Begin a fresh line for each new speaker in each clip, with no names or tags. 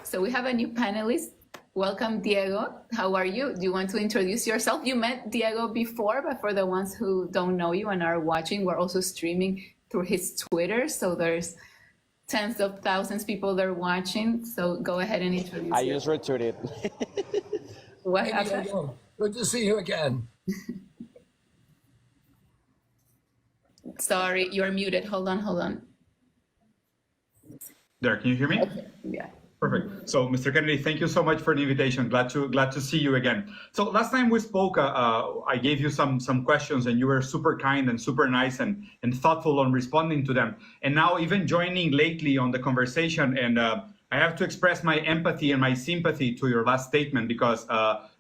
So we have a new panelist. Welcome, Diego. How are you? Do you want to introduce yourself? You met Diego before, but for the ones who don't know you and are watching, we're also streaming through his Twitter. So there's tens of thousands of people that are watching. So go ahead and introduce
I
yourself.
just retweeted.
What
Hey,
happened?
Diego. Good to see you again.
Sorry, you're muted. Hold on.
There, can you hear me?
Okay. Yeah.
Perfect. So, Mr. Kennedy, thank you so much for the invitation. Glad to see you again. So, last time we spoke, I gave you some questions, and you were super kind and super nice and thoughtful on responding to them. And now, even joining lately on the conversation, and I have to express my empathy and my sympathy to your last statement because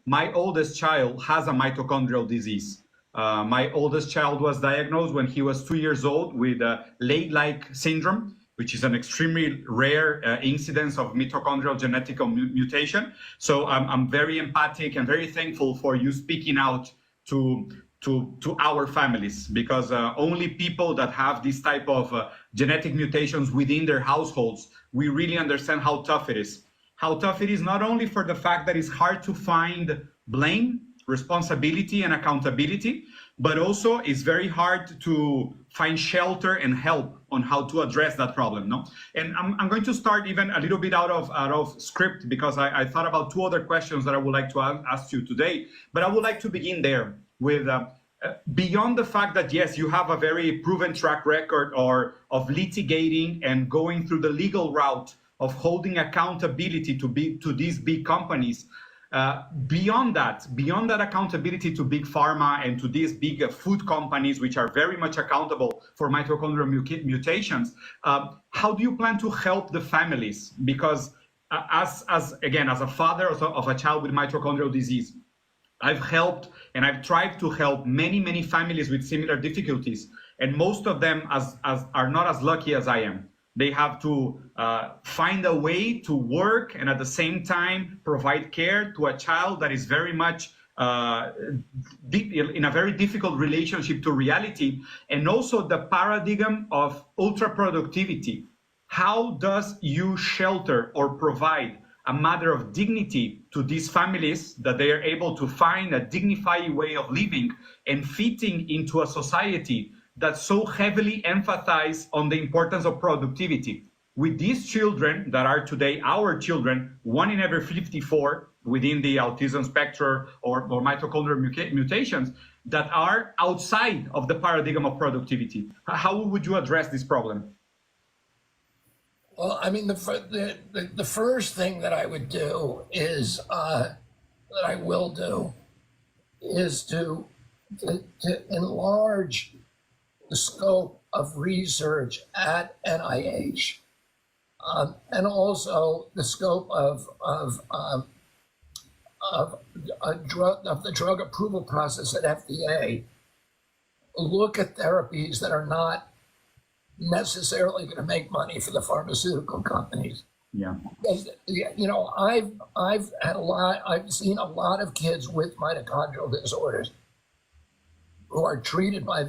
my oldest child has a mitochondrial disease. My oldest child was diagnosed when he was 2 years old with Leigh-like syndrome, which is an extremely rare incidence of mitochondrial genetic mutation. So I'm very empathic and very thankful for you speaking out to our families, because only people that have this type of genetic mutations within their households, we really understand how tough it is. How tough it is not only for the fact that it's hard to find blame, responsibility, and accountability, but also it's very hard to find shelter and help on how to address that problem. No, and I'm going to start even a little bit out of script, because I thought about two other questions that I would like to ask you today. But I would like to begin there with beyond the fact that yes, you have a very proven track record of litigating and going through the legal route of holding accountability to these big companies. Beyond that accountability to big pharma and to these big food companies, which are very much accountable for mitochondrial mutations, how do you plan to help the families? Because as a father of a child with mitochondrial disease, I've helped and I've tried to help many families with similar difficulties, and most of them are not as lucky as I am. They have to find a way to work and at the same time provide care to a child that is very much in a very difficult relationship to reality, and also the paradigm of ultra productivity. How does you shelter or provide a matter of dignity to these families that they are able to find a dignified way of living and fitting into a society that so heavily emphasize on the importance of productivity? With these children that are today our children, 1 in every 54 within the autism spectrum or mitochondrial mutations that are outside of the paradigm of productivity. How would you address this problem?
Well, I mean, the first thing that I would do is that I will do is to enlarge the scope of research at NIH, and also the scope of the drug approval process at FDA. Look at therapies that are not necessarily going to make money for the pharmaceutical companies.
Yeah.
You know, I've seen a lot of kids with mitochondrial disorders who are treated by,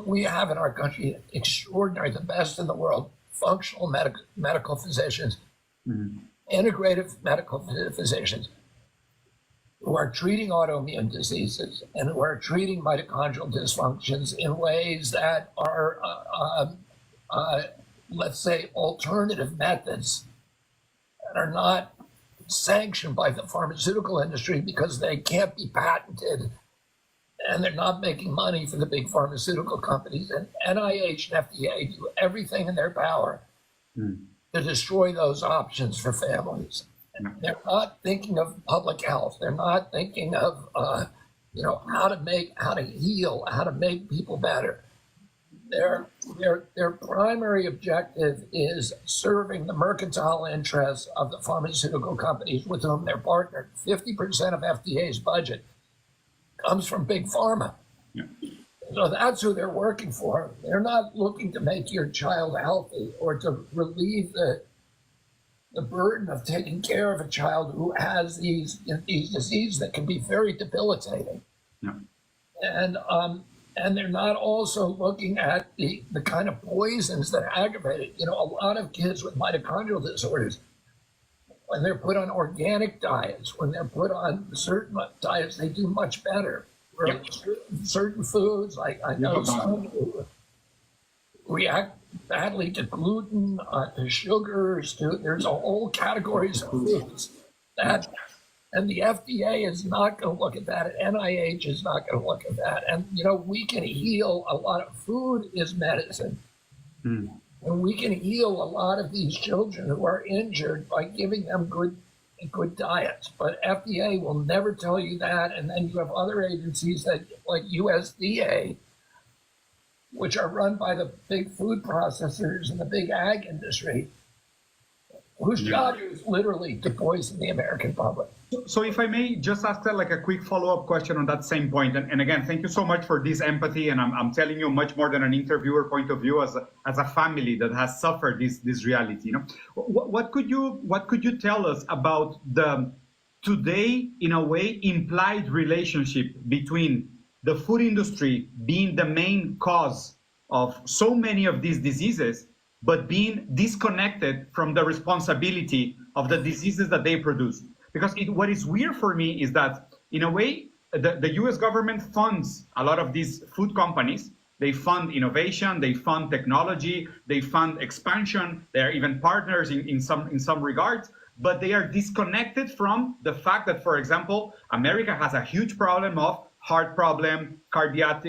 we have in our country extraordinary, the best in the world, functional medical physicians, integrative medical physicians who are treating autoimmune diseases and who are treating mitochondrial dysfunctions in ways that are, let's say, alternative methods that are not sanctioned by the pharmaceutical industry because they can't be patented and they're not making money for the big pharmaceutical companies. And NIH and FDA do everything in their power to destroy those options for families. And they're not thinking of public health. They're not thinking of, how to heal, how to make people better. Their primary objective is serving the mercantile interests of the pharmaceutical companies with whom they're partnered. 50% of FDA's budget comes from big pharma.
Yeah.
So that's who they're working for. They're not looking to make your child healthy or to relieve the burden of taking care of a child who has these diseases that can be very debilitating.
Yeah.
And they're not also looking at the kind of poisons that aggravate it. You know, a lot of kids with mitochondrial disorders when they're put on organic diets, when they're put on certain diets, they do much better. Where certain foods, like I know some who react badly to gluten, to sugars, there's a whole categories of foods that, and the FDA is not going to look at that. NIH is not going to look at that. And, we can heal a lot of food is medicine. And we can heal a lot of these children who are injured by giving them good diets. But FDA will never tell you that. And then you have other agencies that, like USDA, which are run by the big food processors and the big ag industry, whose job is literally to poison the American public.
So if I may just ask like a quick follow-up question on that same point. And again, thank you so much for this empathy. And I'm telling you much more than an interviewer point of view as a family that has suffered this reality. What could you tell us about the today, in a way, implied relationship between the food industry being the main cause of so many of these diseases, but being disconnected from the responsibility of the diseases that they produce? Because what is weird for me is that, in a way, the US government funds a lot of these food companies. They fund innovation, they fund technology, they fund expansion. They're even partners in some regards, but they are disconnected from the fact that, for example, America has a huge problem of heart problem, cardiac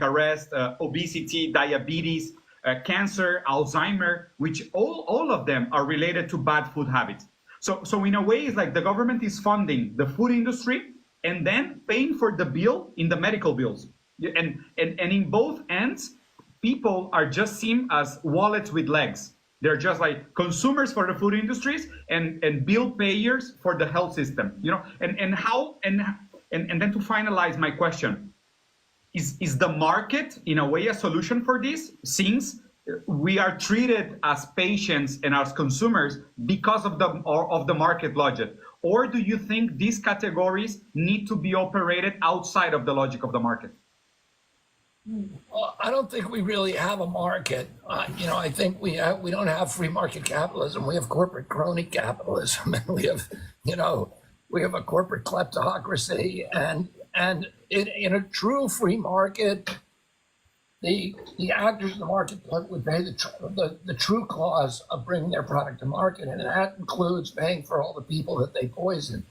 arrest, obesity, diabetes, cancer, Alzheimer, which all of them are related to bad food habits. So in a way, it's like the government is funding the food industry and then paying for the bill in the medical bills. And in both ends, people are just seen as wallets with legs. They're just like consumers for the food industries and bill payers for the health system. And then to finalize my question, is the market in a way a solution for this, since we are treated as patients and as consumers because of the market logic? Or do you think these categories need to be operated outside of the logic of the market?
Well, I don't think we really have a market. I think we don't have free market capitalism. We have corporate crony capitalism, and we have a corporate kleptocracy, and in a true free market, the actors in the market would pay the true cost of bringing their product to market, and that includes paying for all the people that they poison.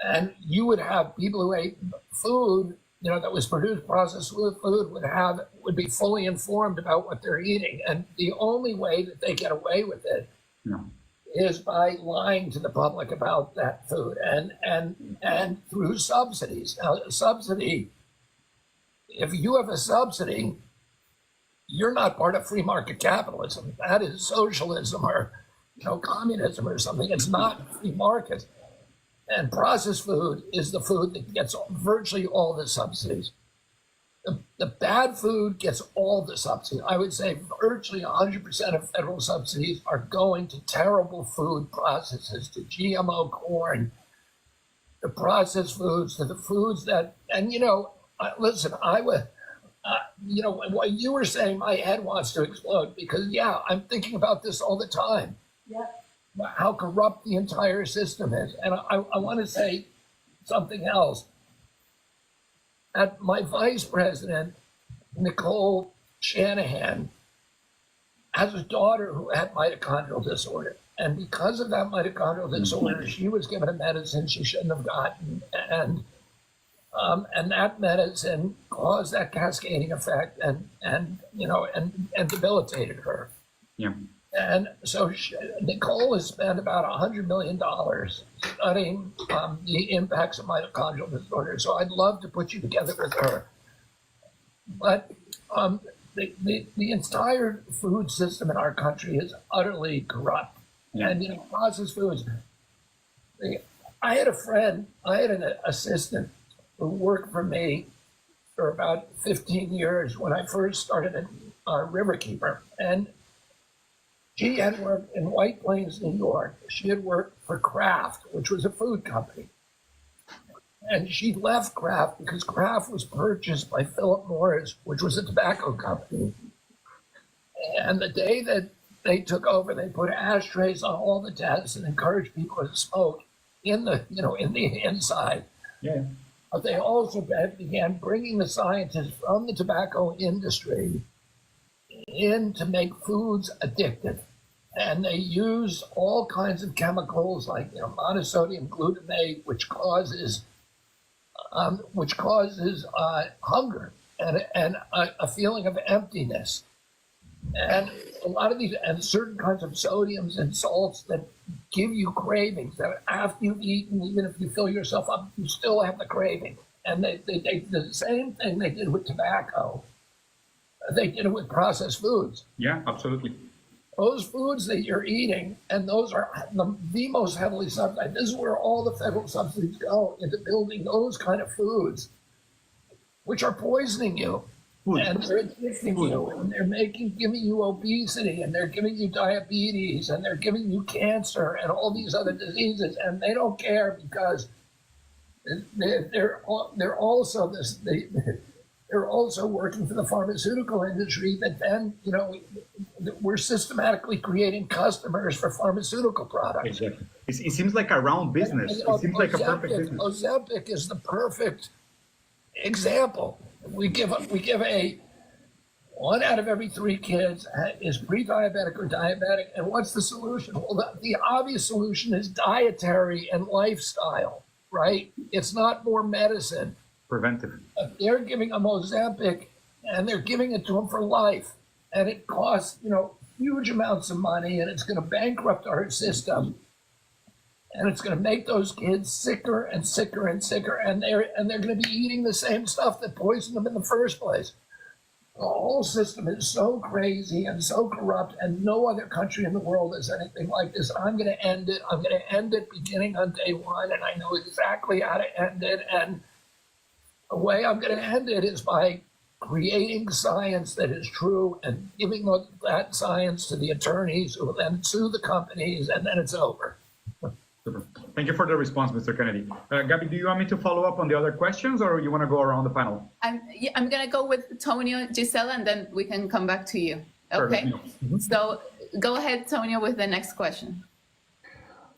And you would have people who ate food, that was produced, processed food, would be fully informed about what they're eating, and the only way that they get away with it is by lying to the public about that food, and through subsidies. Now, subsidy. If you have a subsidy, you're not part of free market capitalism. That is socialism or communism or something. It's not free market. And processed food is the food that gets virtually all the subsidies. The bad food gets all the subsidies. I would say virtually 100% of federal subsidies are going to terrible food processes, to GMO corn, to processed foods, to the foods that, listen, what you were saying, my head wants to explode because, I'm thinking about this all the time. Yeah. How corrupt the entire system is. And I want to say something else. My vice president, Nicole Shanahan, has a daughter who had mitochondrial disorder. And because of that mitochondrial disorder, she was given a medicine she shouldn't have gotten. And that medicine caused that cascading effect and debilitated her. Yeah. And so Nicole has spent about $100 million studying the impacts of mitochondrial disorder. So I'd love to put you together with her. But the entire food system in our country is utterly corrupt. Yeah. And processed foods. I had an assistant who worked for me for about 15 years when I first started at Riverkeeper. And she had worked in White Plains, New York. She had worked for Kraft, which was a food company. And she left Kraft because Kraft was purchased by Philip Morris, which was a tobacco company. And the day that they took over. They put ashtrays on all the desks and encouraged people to smoke in the inside.
Yeah.
But they also began bringing the scientists from the tobacco industry in to make foods addictive. And they use all kinds of chemicals like monosodium glutamate, which causes hunger and a feeling of emptiness. And a lot of these, and certain kinds of sodiums and salts that give you cravings, that after you've eaten, even if you fill yourself up, you still have the craving. And they the same thing they did with tobacco. They did it with processed foods.
Yeah, absolutely.
Those foods that you're eating, and those are the most heavily subsidized. This is where all the federal subsidies go, into building those kind of foods, which are poisoning you. And they're addicting you, and they're giving you obesity, and they're giving you diabetes, and they're giving you cancer, and all these other diseases, and they don't care because they're also working for the pharmaceutical industry. That then we're systematically creating customers for pharmaceutical products.
Exactly. It seems like a round business. It seems like a perfect business.
Ozempic is the perfect example. We give a 1 out of every 3 kids is pre-diabetic or diabetic, and what's the solution? Well, the obvious solution is dietary and lifestyle, right? It's not more medicine.
Preventive.
They're giving them Ozempic, and they're giving it to them for life, and it costs huge amounts of money, and it's going to bankrupt our system. And it's going to make those kids sicker and sicker and sicker, and they're going to be eating the same stuff that poisoned them in the first place. The whole system is so crazy and so corrupt, and no other country in the world is anything like this. I'm going to end it. I'm going to end it beginning on day 1, and I know exactly how to end it. And the way I'm going to end it is by creating science that is true and giving that science to the attorneys who will then sue the companies, and then it's over.
Super. Thank you for the response, Mr. Kennedy. Gabby, do you want me to follow up on the other questions, or you want to go around the panel?
I'm going to go with Tonio, Gisela, and then we can come back to you. Okay.
Sure.
So go ahead, Tonio, with the next question.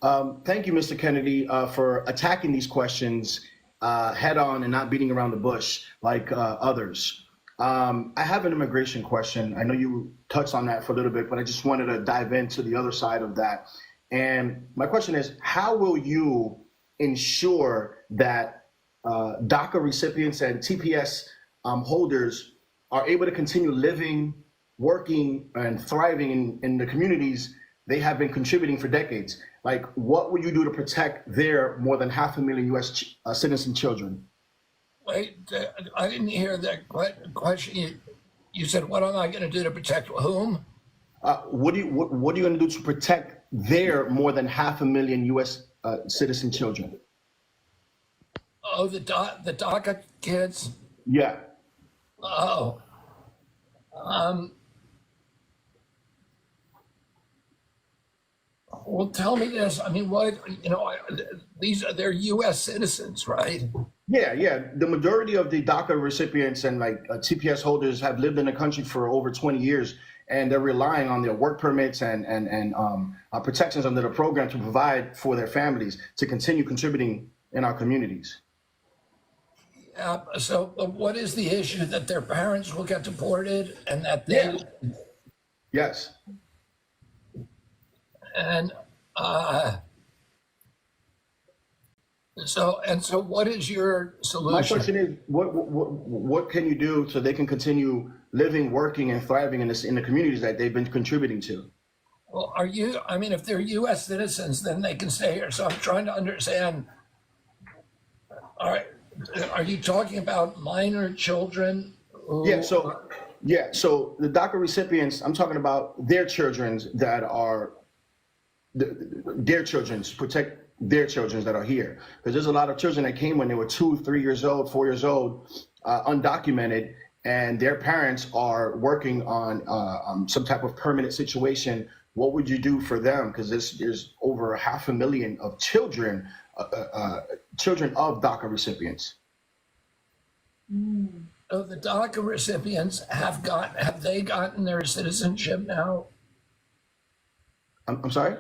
Thank you, Mr. Kennedy, for attacking these questions head on and not beating around the bush like others. I have an immigration question. I know you touched on that for a little bit, but I just wanted to dive into the other side of that. And my question is, how will you ensure that DACA recipients and TPS holders are able to continue living, working, and thriving in the communities they have been contributing for decades? Like, what will you do to protect their more than 500,000 U.S. citizen children?
Wait, I didn't hear that question. You said, what am I going to do to protect whom?
What are you going to do to protect their more than 500,000 U.S. citizen children?
Oh, the DACA kids?
Yeah.
Oh. Well, tell me this. I mean, they're U.S. citizens, right?
Yeah. The majority of the DACA recipients and TPS holders have lived in the country for over 20 years, and they're relying on their work permits and protections under the program to provide for their families to continue contributing in our communities.
Yeah. So, what is the issue? That their parents will get deported, and that they?
Yes.
And so what is your solution?
My question is, what can you do so they can continue living, working, and thriving in the communities that they've been contributing to?
Well, if they're U.S. citizens, then they can stay here. So I'm trying to understand. All right, are you talking about minor children?
So the DACA recipients, I'm talking about their children that are their children, protect their children that are here, because there's a lot of children that came when they were 2, 3 years old, 4 years old, undocumented, and their parents are working on some type of permanent situation. What would you do for them? Because there's over 500,000 of children of DACA recipients.
So the DACA recipients have they gotten their citizenship now?
I'm sorry?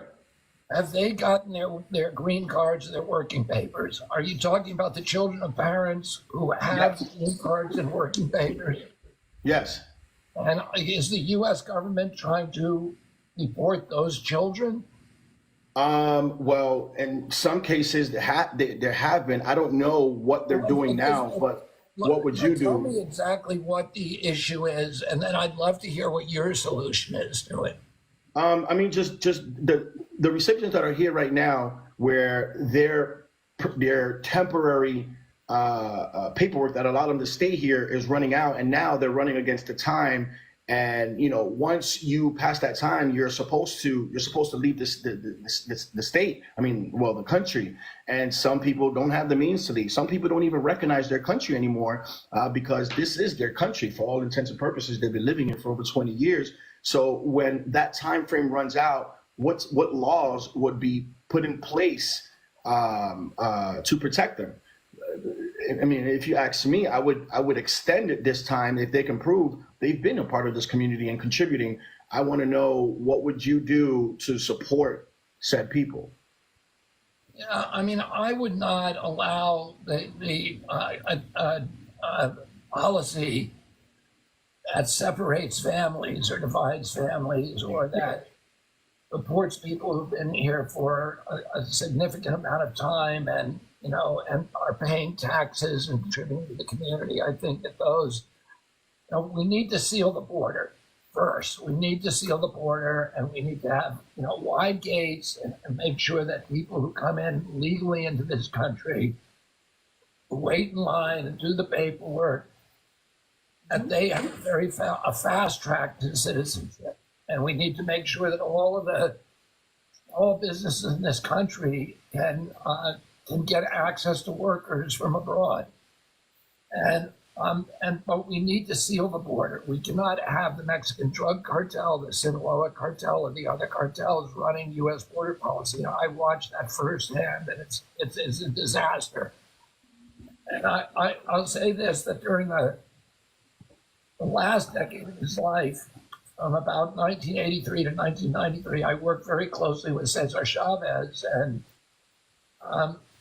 Have they gotten their green cards, their working papers? Are you talking about the children of parents who have
Yes.
green cards and working papers?
Yes.
And is the U.S. government trying to deport those children?
Well, in some cases, there have been. I don't know what they're doing now, but what would you
Tell me
do?
exactly what the issue is, and then I'd love to hear what your solution is to it.
I mean, just the recipients that are here right now, where their temporary paperwork that allowed them to stay here is running out, and now they're running against the time. And once you pass that time, you're supposed to leave the state. I mean, well, the country. And some people don't have the means to leave. Some people don't even recognize their country anymore because this is their country for all intents and purposes. They've been living here for over 20 years. So when that time frame runs out, what laws would be put in place to protect them? I mean, if you ask me, I would extend it this time if they can prove they've been a part of this community and contributing. I want to know, what would you do to support said people?
Yeah, I mean, I would not allow the policy that separates families or divides families or that supports people who've been here for a significant amount of time and are paying taxes and contributing to the community. I think that those, we need to seal the border first. We need to seal the border, and we need to have, wide gates and make sure that people who come in legally into this country wait in line and do the paperwork, that they have a fast track to citizenship. And we need to make sure that all businesses in this country can get access to workers from abroad. But we need to seal the border. We cannot have the Mexican drug cartel, the Sinaloa cartel, or the other cartels running U.S. border policy. I watched that firsthand, and it's a disaster. And I'll say this, that during the last decade of his life, from about 1983 to 1993, I worked very closely with Cesar Chavez, and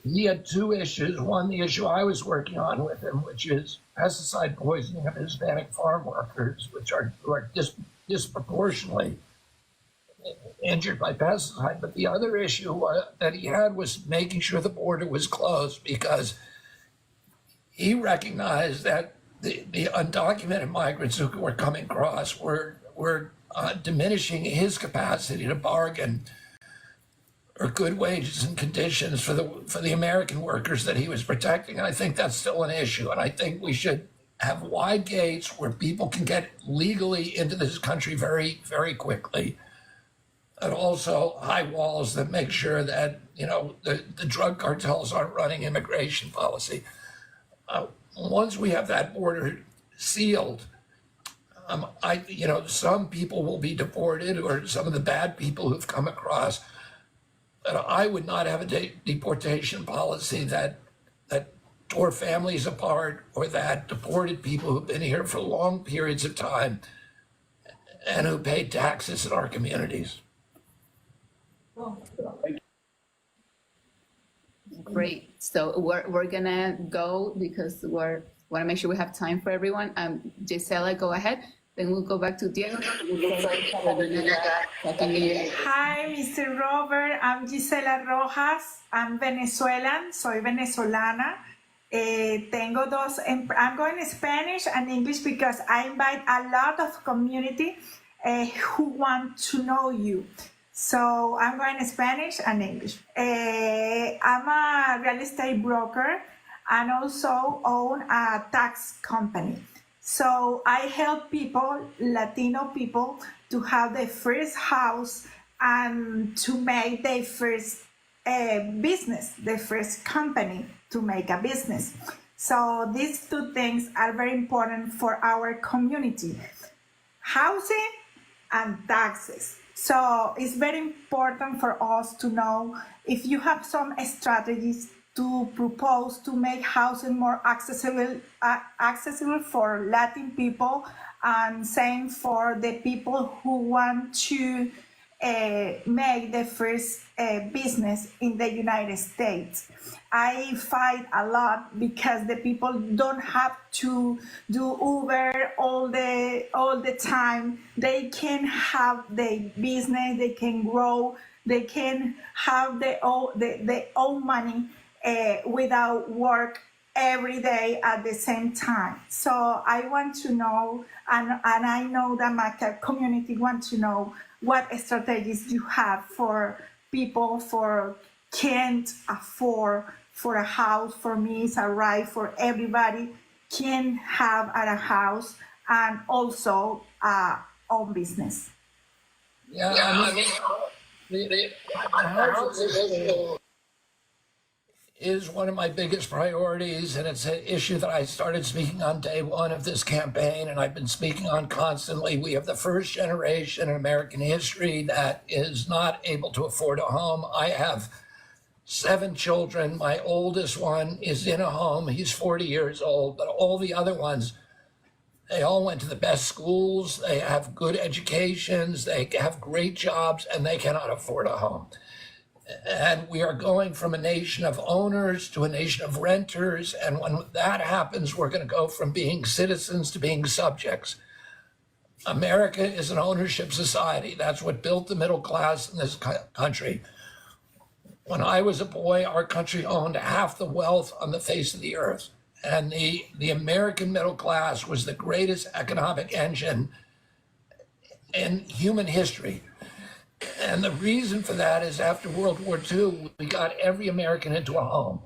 he had two issues. One, the issue I was working on with him, which is pesticide poisoning of Hispanic farm workers, who are disproportionately injured by pesticide. But the other issue that he had was making sure the border was closed, because he recognized that the undocumented migrants who were coming across were diminishing his capacity to bargain or good wages and conditions for the American workers that he was protecting. And I think that's still an issue. And I think we should have wide gates where people can get legally into this country very, very quickly. And also high walls that make sure that, the drug cartels aren't running immigration policy. Once we have that border sealed, some people will be deported, or some of the bad people who've come across. But I would not have a deportation policy that tore families apart, or that deported people who've been here for long periods of time and who paid taxes in our communities.
Great. So we're gonna go because we want to make sure we have time for everyone. Gisela, go ahead. Then we'll go back to Diego.
Hi, Mr. Robert. I'm Gisela Rojas. I'm Venezuelan. Soy venezolana. Tengo dos. I'm going Spanish and English because I invite a lot of community who want to know you. So I'm going Spanish and English. I'm a real estate broker and also own a tax company. So I help people, Latino people, to have their first house and to make their first business, their first company to make a business. So these two things are very important for our community: housing and taxes. So it's very important for us to know if you have some strategies to propose to make housing more accessible for Latin people, and same for the people who want to make the first business in the United States. I fight a lot because the people don't have to do Uber all the time. They can have the business, they can grow, they can have their own money without work every day at the same time. So I want to know, and I know that my community wants to know what strategies you have for people for can't afford for a house. For me, it's a right for everybody can have a house and also own business.
Yeah, I mean, the house is one of my biggest priorities, and it's an issue that I started speaking on day one of this campaign, and I've been speaking on constantly. We have the first generation in American history that is not able to afford a home. I have 7 children. My oldest one is in a home. He's 40 years old, but all the other ones, they all went to the best schools, they have good educations, they have great jobs, and they cannot afford a home. And we are going from a nation of owners to a nation of renters. And when that happens, we're going to go from being citizens to being subjects. America is an ownership society. That's what built the middle class in this country. When I was a boy, our country owned half the wealth on the face of the earth. And the American middle class was the greatest economic engine in human history. And the reason for that is after World War II, we got every American into a home.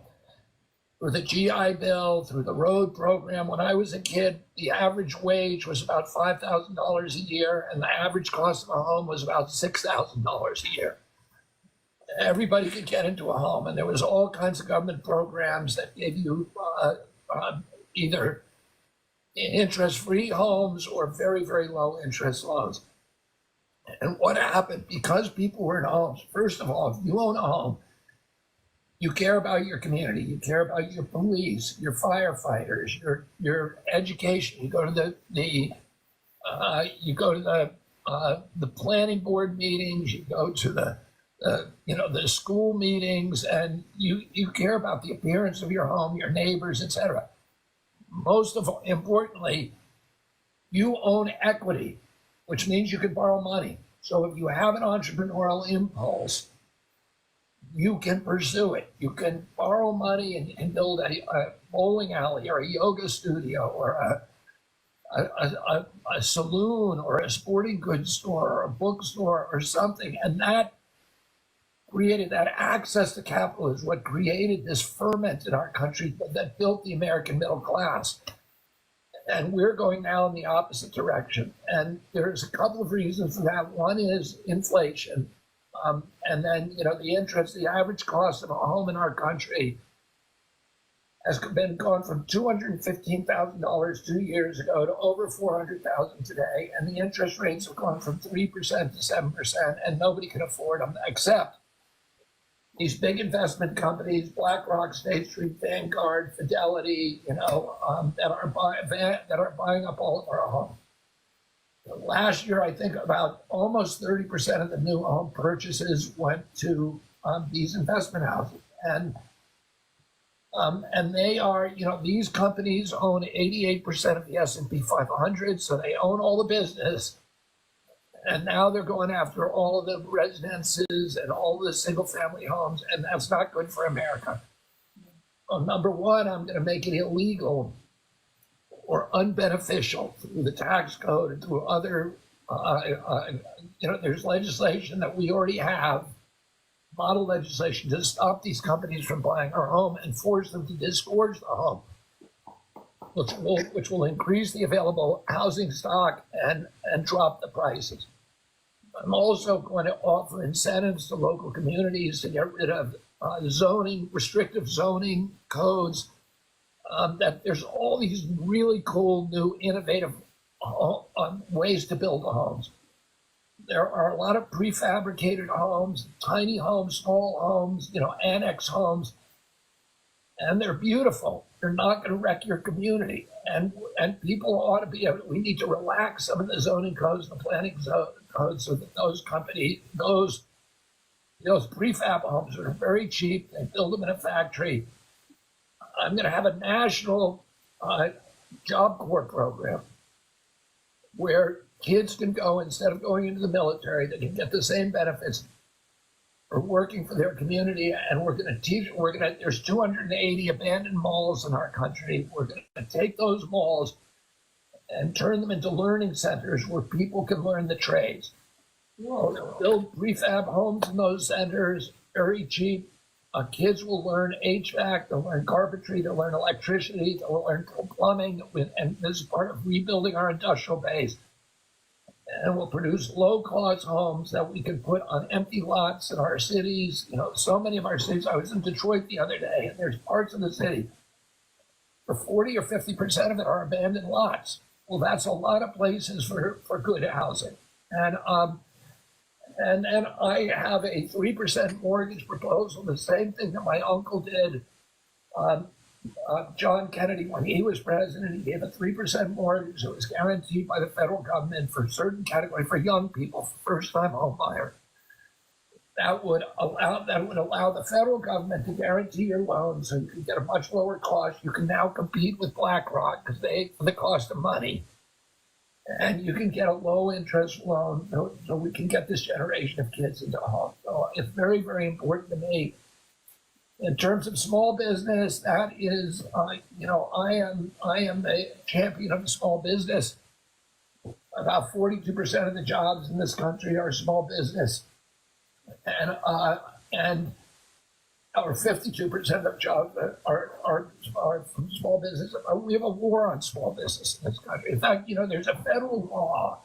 Through the GI Bill, through the road program. When I was a kid, the average wage was about $5,000 a year, and the average cost of a home was about $6,000 a year. Everybody could get into a home, and there was all kinds of government programs that gave you either interest-free homes or very, very low interest loans. And what happened, because people were in homes, first of all, if you own a home, you care about your community, you care about your police, your firefighters, your education. You go to the planning board meetings, you go to the school meetings, and you care about the appearance of your home, your neighbors, etc. Most of all, importantly, you own equity, which means you can borrow money. So if you have an entrepreneurial impulse, you can pursue it. You can borrow money and you can build a bowling alley or a yoga studio or a saloon or a sporting goods store or a bookstore or something. And that created that access to capital is what created this ferment in our country that built the American middle class. And we're going now in the opposite direction. And there's a couple of reasons for that. One is inflation. And then, the average cost of a home in our country has gone from $215,000 2 years ago to over $400,000 today. And the interest rates have gone from 3% to 7%, and nobody can afford them except these big investment companies, BlackRock, State Street, Vanguard, Fidelity, that are buying up all of our homes. Last year, I think about almost 30% of the new home purchases went to these investment houses, and they are, these companies own 88% of the S&P 500, so they own all the business. And now they're going after all of the residences and all the single family homes, and that's not good for America. Well, number one, I'm going to make it illegal or unbeneficial through the tax code and through other, there's legislation that we already have, model legislation to stop these companies from buying our home and force them to disgorge the home, which will increase the available housing stock and drop the prices. I'm also going to offer incentives to local communities to get rid of restrictive zoning codes. That there's all these really cool, new, innovative ways to build homes. There are a lot of prefabricated homes, tiny homes, small homes, annex homes. and they're beautiful. They're not going to wreck your community. And people ought to be able, we need to relax some of the zoning codes, the planning codes, so that those companies, those prefab homes that are very cheap, they build them in a factory. I'm going to have a national Job Corps program where kids can go, instead of going into the military, they can get the same benefits for working for their community. And we're going to teach, there's 280 abandoned malls in our country. We're going to take those malls and turn them into learning centers where people can learn the trades. We'll build prefab homes in those centers, very cheap. Kids will learn HVAC, they'll learn carpentry, they'll learn electricity, they'll learn plumbing, and this is part of rebuilding our industrial base. And we'll produce low-cost homes that we can put on empty lots in our cities. You know, so many of our cities, I was in Detroit the other day, and there's parts of the city where 40 or 50% of it are abandoned lots. Well, that's a lot of places for good housing. And I have a 3% mortgage proposal, the same thing that my uncle did, John Kennedy, when he was president. He gave a 3% mortgage that was guaranteed by the federal government for a certain category, for young people, first-time home buyer. That would allow the federal government to guarantee your loan, so you can get a much lower cost. You can now compete with BlackRock because they for the cost of money. And you can get a low-interest loan, so we can get this generation of kids into a home. So it's very, very important to me. In terms of small business, that is, I am a champion of small business. About 42% of the jobs in this country are small business, and or 52% of jobs are from small business. We have a war on small business in this country. In fact, there's a federal law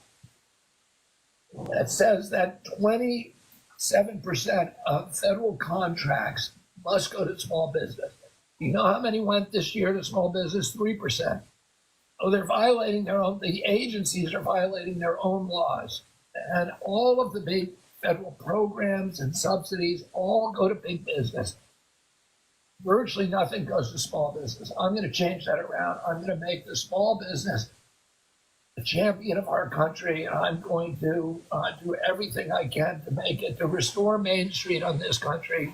that says that 27% of federal contracts must go to small business. You know how many went this year to small business? 3%. Oh, they're violating their own, the agencies are violating their own laws. And all of the big federal programs and subsidies all go to big business. Virtually nothing goes to small business. I'm going to change that around. I'm going to make the small business the champion of our country, and I'm going to do everything I can to make it, to restore Main Street on this country.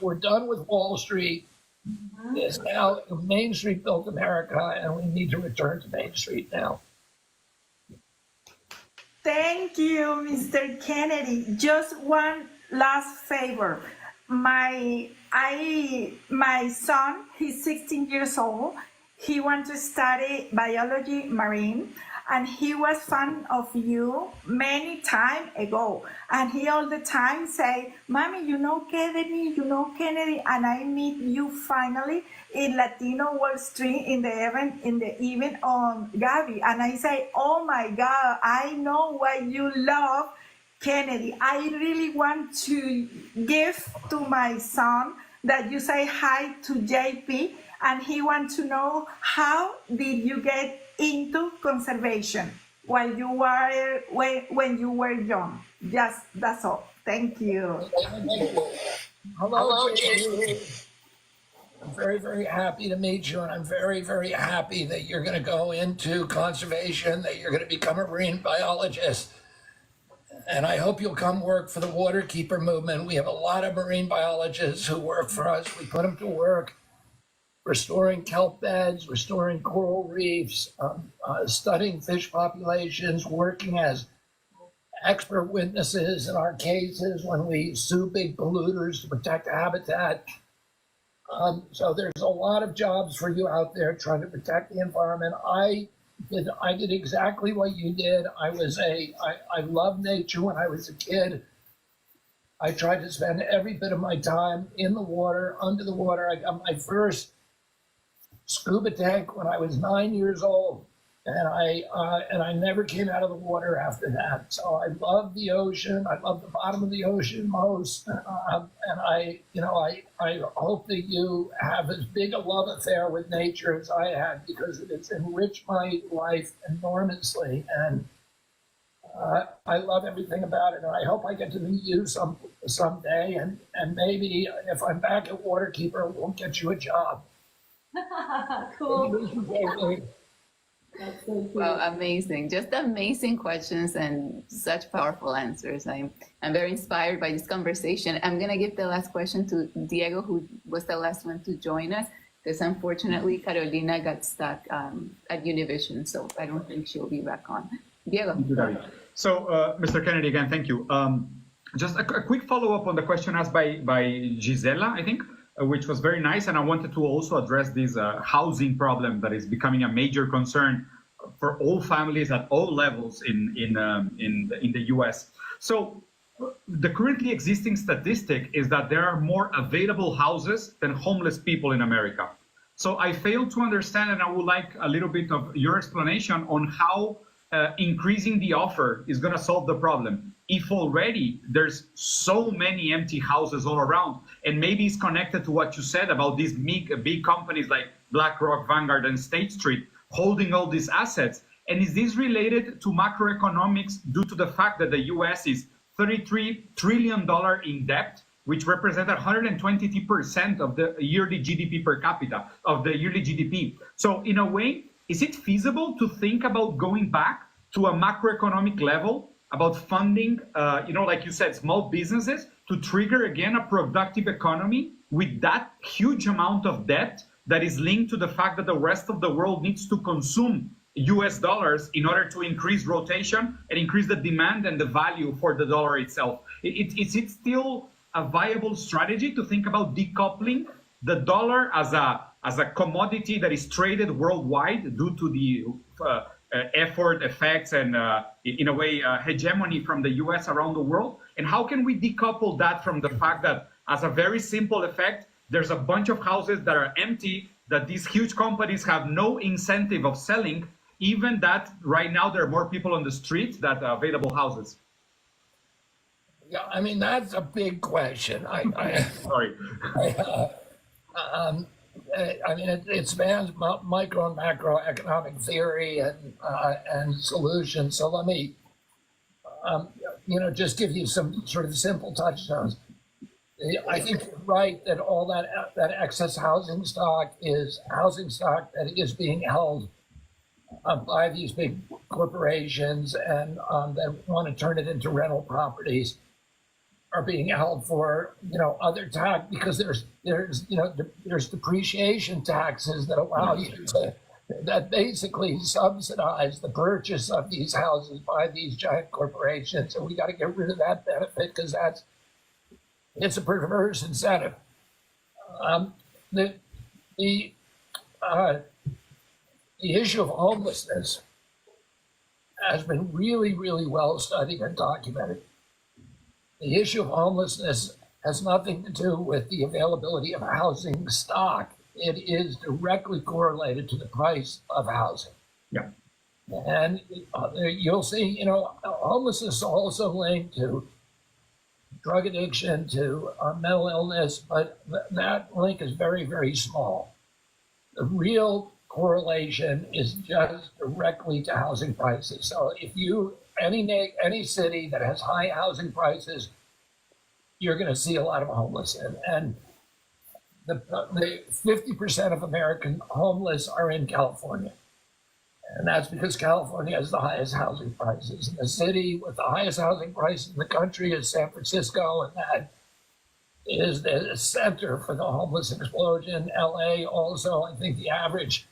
We're done with Wall Street. It's now Main Street built America, and we need to return to Main Street now.
Thank you, Mr. Kennedy. Just one last favor. My son, he's 16 years old. He wants to study biology marine, and he was fan of you many time ago. And he all the time say, "Mommy, you know Kennedy, and I meet you finally in Latino Wallstreet in the event on Gavi." And I say, "Oh my God, I know why you love Kennedy. I really want to give to my son that you say hi to JP, and he wants to know how did you get into conservation while you were when you were young." Just that's all. Thank you.
Hello, JP. I'm very, very happy to meet you, and I'm very, very happy that you're going to go into conservation, that you're going to become a marine biologist. And I hope you'll come work for the Waterkeeper movement. We have a lot of marine biologists who work for us. We put them to work restoring kelp beds, restoring coral reefs, studying fish populations, working as expert witnesses in our cases when we sue big polluters to protect habitat. So there's a lot of jobs for you out there trying to protect the environment. I did exactly what you did. I loved nature when I was a kid. I tried to spend every bit of my time in the water, under the water. I got my first scuba tank when I was 9 years old, and I never came out of the water after that. So I love the ocean. I love the bottom of the ocean most, and I hope that you have as big a love affair with nature as I had, because it has enriched my life enormously. And I love everything about it, and I hope I get to meet you someday, and maybe if I'm back at Waterkeeper, we'll get you a job.
Cool.
Well, amazing. Just amazing questions and such powerful answers. I'm very inspired by this conversation. I'm going to give the last question to Diego, who was the last one to join us, because unfortunately Carolina got stuck at Univision, so I don't think she'll be back on. Diego.
So, Mr. Kennedy, again, thank you. Just a quick follow-up on the question asked by Gisela, I think, which was very nice. And I wanted to also address this housing problem that is becoming a major concern for all families at all levels in the US. So the currently existing statistic is that there are more available houses than homeless people in America. So I fail to understand, and I would like a little bit of your explanation on how increasing the offer is going to solve the problem. If already there's so many empty houses all around, and maybe it's connected to what you said about these big companies like BlackRock, Vanguard, and State Street holding all these assets. And is this related to macroeconomics due to the fact that the US is $33 trillion in debt, which represents 120% of the yearly GDP per capita, of the yearly GDP. So in a way, is it feasible to think about going back to a macroeconomic level about funding, like you said, small businesses to trigger again a productive economy with that huge amount of debt that is linked to the fact that the rest of the world needs to consume US dollars in order to increase rotation and increase the demand and the value for the dollar itself? Is it still a viable strategy to think about decoupling the dollar as a commodity that is traded worldwide due to the effort, effects, and in a way, hegemony from the US around the world? And how can we decouple that from the fact that, as a very simple effect, there's a bunch of houses that are empty, that these huge companies have no incentive of selling, even that right now there are more people on the street than available houses?
Yeah, I mean, that's a big question.
Sorry.
I mean, it spans micro and macroeconomic theory and solutions. So let me, just give you some sort of simple touchstones. I think you're right that all that excess housing stock is housing stock that is being held by these big corporations and that want to turn it into rental properties, are being held for other tax, because there's depreciation taxes that allow you to, that basically subsidize the purchase of these houses by these giant corporations, and we got to get rid of that benefit because it's a perverse incentive. The issue of homelessness has been really, really well studied and documented. The issue of homelessness has nothing to do with the availability of housing stock. It is directly correlated to the price of housing.
Yeah.
And you'll see, homelessness is also linked to drug addiction, to mental illness, but that link is very, very small. The real correlation is just directly to housing prices. So if any city that has high housing prices, you're going to see a lot of homeless. And the 50% of American homeless are in California. And that's because California has the highest housing prices. And the city with the highest housing prices in the country is San Francisco, and that is the center for the homeless explosion. LA also, I think the average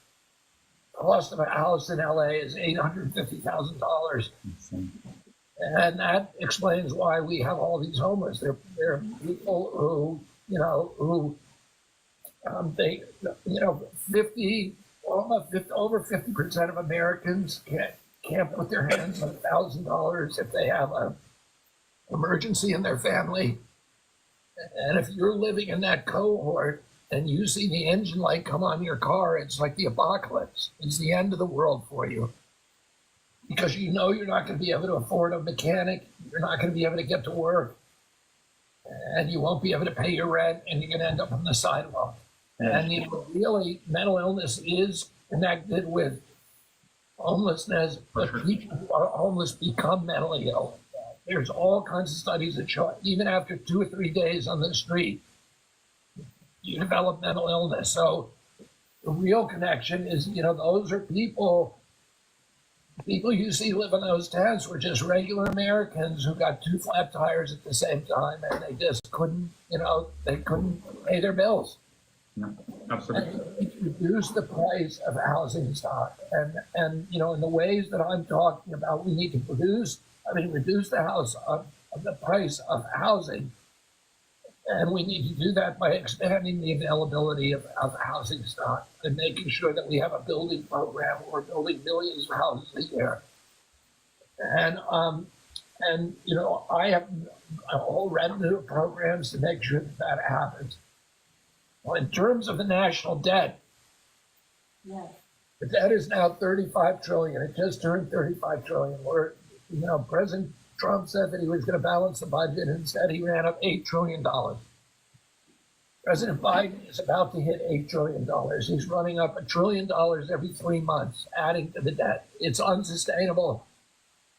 cost of a house in LA is $850,000. And that explains why we have all these homeless. They're people who over 50% of Americans can't put their hands on $1,000 if they have an emergency in their family. And if you're living in that cohort and you see the engine light come on your car, it's like the apocalypse. It's the end of the world for you. Because you're not going to be able to afford a mechanic, you're not going to be able to get to work, and you won't be able to pay your rent, and you're going to end up on the sidewalk. And really, mental illness is connected with homelessness, but people who are homeless become mentally ill. There's all kinds of studies that show even after 2 or 3 days on the street, you develop mental illness. So the real connection is, those are people you see live in those tents were just regular Americans who got 2 flat tires at the same time, and they just couldn't, they couldn't pay their bills.
No, absolutely.
And reduce the price of housing stock, and in the ways that I'm talking about, we need to reduce the price of housing, and we need to do that by expanding the availability of housing stock and making sure that we have a building program where we're building millions of houses a year. And I have a whole retinue of programs to make sure that happens. Well, in terms of the national debt, the debt is now 35 trillion. It just turned 35 trillion. President Trump said that he was going to balance the budget, and instead he ran up $8 trillion. President Biden is about to hit $8 trillion. He's running up $1 trillion every 3 months, adding to the debt. It's unsustainable.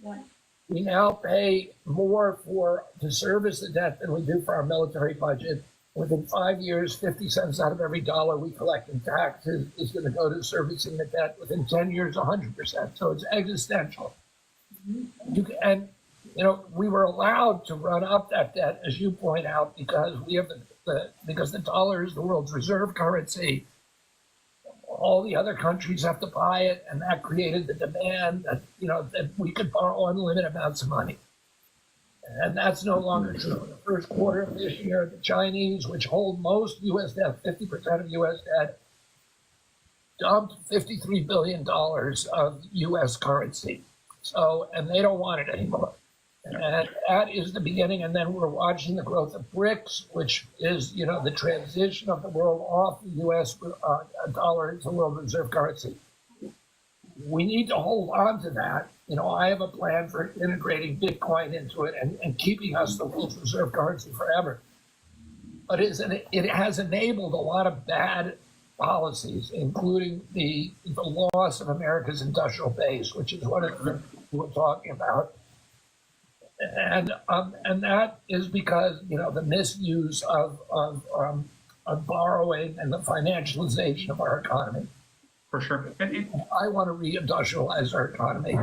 Yeah. We now pay more to service the debt than we do for our military budget. Within 5 years, 50 cents out of every dollar we collect in taxes is going to go to servicing the debt. Within 10 years, 100%. So it's existential. And we were allowed to run up that debt, as you point out, because we have because the dollar is the world's reserve currency. All the other countries have to buy it, and that created the demand that that we could borrow unlimited amounts of money. And that's no longer true. In the first quarter of this year, the Chinese, which hold most U.S. debt, 50% of U.S. debt, dumped $53 billion of U.S. currency. So, and they don't want it anymore. And that is the beginning. And then we're watching the growth of BRICS, which is, the transition of the world off the U.S. dollar into world reserve currency. We need to hold on to that. I have a plan for integrating Bitcoin into it and keeping us the world's reserve currency forever. But it has enabled a lot of bad policies, including the loss of America's industrial base, which is what we're talking about. And that is because, the misuse of borrowing and the financialization of our economy.
For sure.
I want to reindustrialize our economy.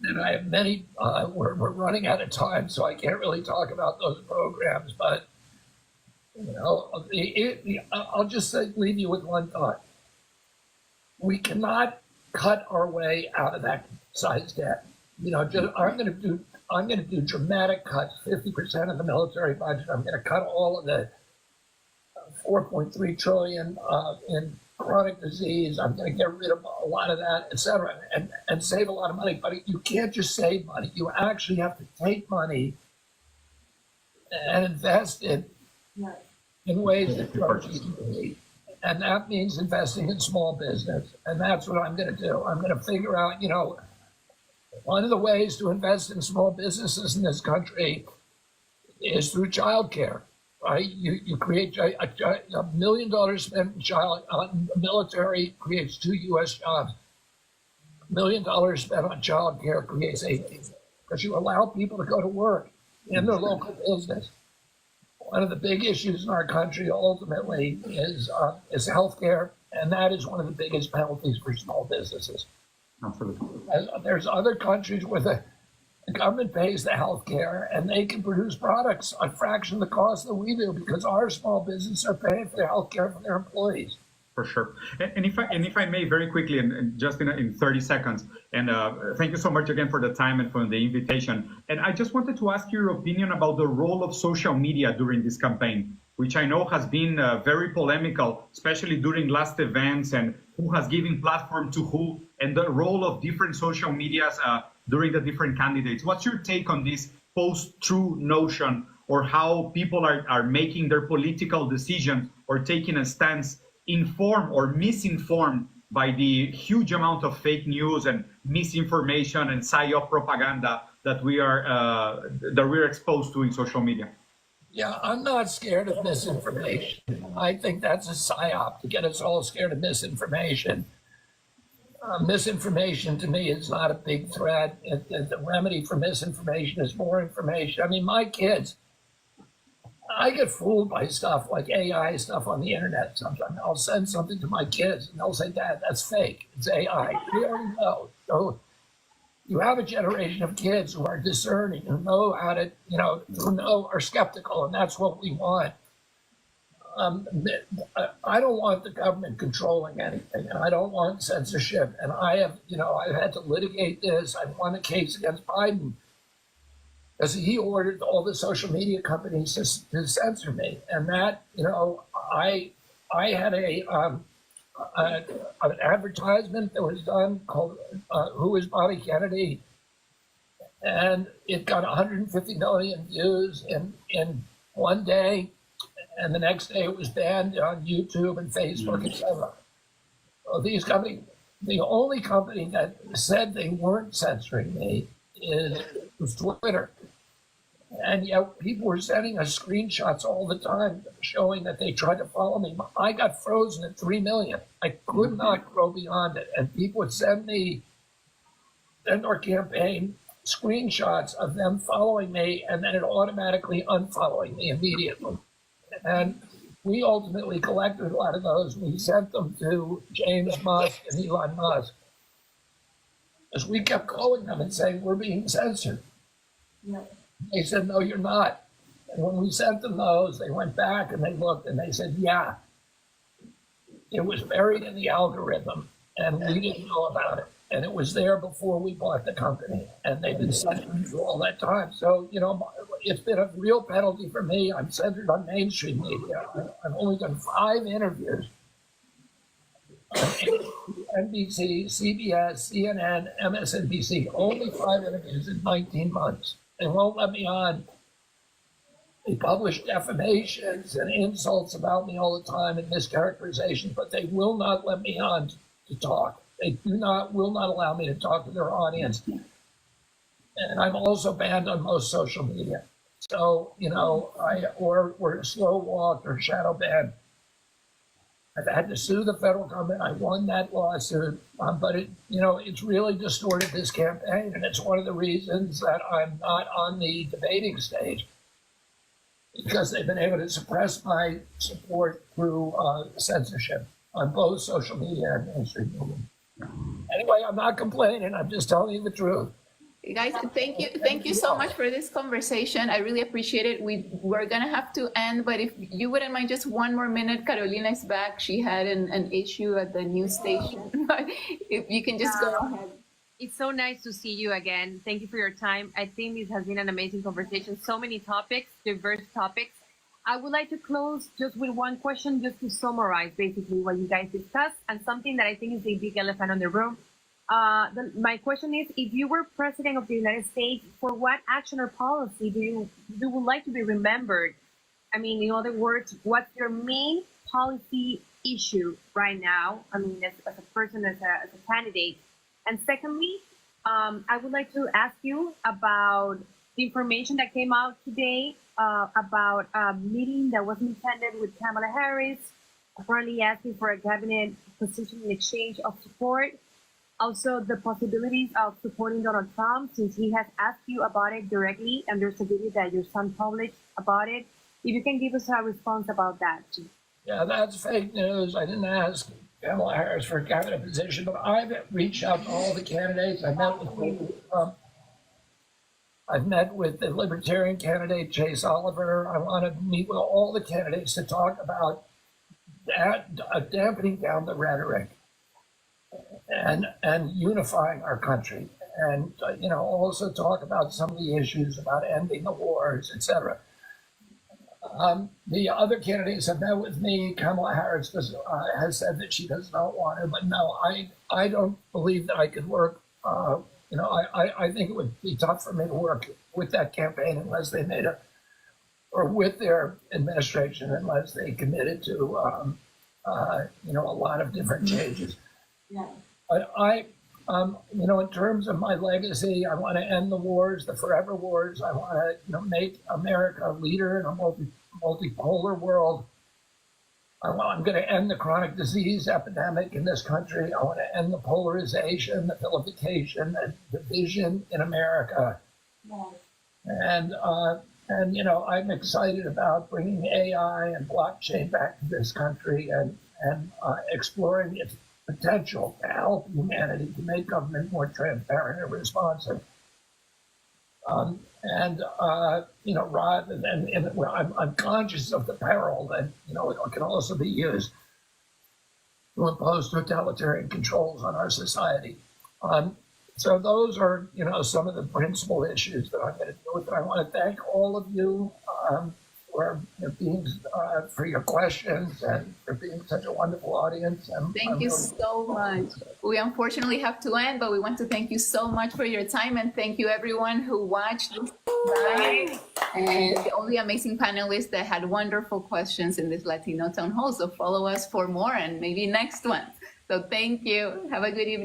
And I have many, we're running out of time, so I can't really talk about those programs, but, I'll just leave you with one thought. We cannot cut our way out of that size debt. I'm going to do dramatic cuts, 50% of the military budget. I'm going to cut all of the 4.3 trillion in chronic disease. I'm going to get rid of a lot of that, et cetera, and save a lot of money. But you can't just save money. You actually have to take money and invest it in ways that are easy. And that means investing in small business. And that's what I'm going to do. I'm going to figure out, one of the ways to invest in small businesses in this country is through childcare. Right? You create $1 million spent on military creates 2 U.S. jobs. $1 million spent on child care creates 18, because you allow people to go to work in their local business. One of the big issues in our country ultimately is healthcare, and that is one of the biggest penalties for small businesses.
Absolutely.
There's other countries where the government pays the health care, and they can produce products a fraction of the cost that we do, because our small businesses are paying for the health care for their employees.
For sure. And if I may, very quickly, and just in 30 seconds, and thank you so much again for the time and for the invitation. And I just wanted to ask your opinion about the role of social media during this campaign, which I know has been very polemical, especially during last events, and who has given platform to who, and the role of different social medias during the different candidates. What's your take on this post-truth notion, or how people are making their political decisions or taking a stance informed or misinformed by the huge amount of fake news and misinformation and psyop propaganda that we're exposed to in social media?
Yeah, I'm not scared of misinformation. I think that's a psyop to get us all scared of misinformation. Misinformation to me is not a big threat. The remedy for misinformation is more information. I mean, my kids, I get fooled by stuff like AI stuff on the internet sometimes. I'll send something to my kids and they'll say, Dad, that's fake. It's AI. We already know. So you have a generation of kids who are discerning, who know how to, are skeptical, and that's what we want. I don't want the government controlling anything, and I don't want censorship. And I've had to litigate this. I won a case against Biden because he ordered all the social media companies to censor me. And that, I had an advertisement that was done called "Who is Bobby Kennedy," and it got 150 million views in one day. And the next day it was banned on YouTube and Facebook, etc. So these companies, the only company that said they weren't censoring me was Twitter. And yet people were sending us screenshots all the time showing that they tried to follow me. I got frozen at 3 million. I could not grow beyond it. And people would send our campaign screenshots of them following me and then it automatically unfollowing me immediately. And we ultimately collected a lot of those. We sent them to James Musk and Elon Musk. As we kept calling them and saying, we're being censored. Yeah. They said, no, you're not. And when we sent them those, they went back and they looked and they said, yeah, it was buried in the algorithm and we didn't know about it. And it was there before we bought the company. And they've been censoring for all that time. So, it's been a real penalty for me. I'm centered on mainstream media. I've only done 5 interviews. NBC, CBS, CNN, MSNBC, only 5 interviews in 19 months. They won't let me on. They publish defamations and insults about me all the time and mischaracterizations, but they will not let me on to talk. They will not allow me to talk to their audience. And I'm also banned on most social media. So, we're slow walked or shadow banned. I've had to sue the federal government. I won that lawsuit, but it's really distorted this campaign. And it's one of the reasons that I'm not on the debating stage, because they've been able to suppress my support through censorship on both social media and mainstream media. Anyway, I'm not complaining. I'm just telling you the truth.
Guys, thank you so much for this conversation. I really appreciate it. We're gonna have to end, but if you wouldn't mind just one more minute. Carolina is back. She had an issue at the news station. If you can just go ahead.
It's so nice to see you again. Thank you for your time. I think this has been an amazing conversation. So many topics, diverse topics. I would like to close just with one question, just to summarize basically what you guys discussed, and something that I think is the big elephant in the room. My question is, if you were president of the United States, for what action or policy do you would like to be remembered? I mean, in other words, what's your main policy issue right now? I mean, as a person, as a candidate. And secondly, I would like to ask you about the information that came out today about a meeting that was intended with Kamala Harris, apparently asking for a cabinet position in exchange of support. Also, the possibilities of supporting Donald Trump, since he has asked you about it directly, and there's a video that your son published about it. If you can give us a response about that, too.
Yeah, that's fake news. I didn't ask Kamala Harris for a cabinet position, but I've reached out to all the candidates. I met with Trump. I've met with the Libertarian candidate, Chase Oliver. I want to meet with all the candidates to talk about dampening down the rhetoric and unifying our country, and also talk about some of the issues about ending the wars, etc. The other candidates have met with me. Kamala Harris has said that she does not want to, but no, I don't believe that I could work. I think it would be tough for me to work with that campaign unless they made or with their administration, unless they committed to a lot of different changes. Yeah. But in terms of my legacy, I want to end the wars, the forever wars. I want to, make America a leader in a multipolar world. I'm going to end the chronic disease epidemic in this country. I want to end the polarization, the vilification, and division in America. And I'm excited about bringing AI and blockchain back to this country and exploring its potential to help humanity to make government more transparent and responsive. Rather than, I'm conscious of the peril that, it can also be used to impose totalitarian controls on our society. So those are, some of the principal issues that I'm going to deal with. I want to thank all of you for your questions and for being such a wonderful audience.
Thank you so much. We unfortunately have to end, but we want to thank you so much for your time, and thank you everyone who watched this live, and all the amazing panelists that had wonderful questions in this Latino town hall. So follow us for more and maybe next one. So thank you. Have a good evening.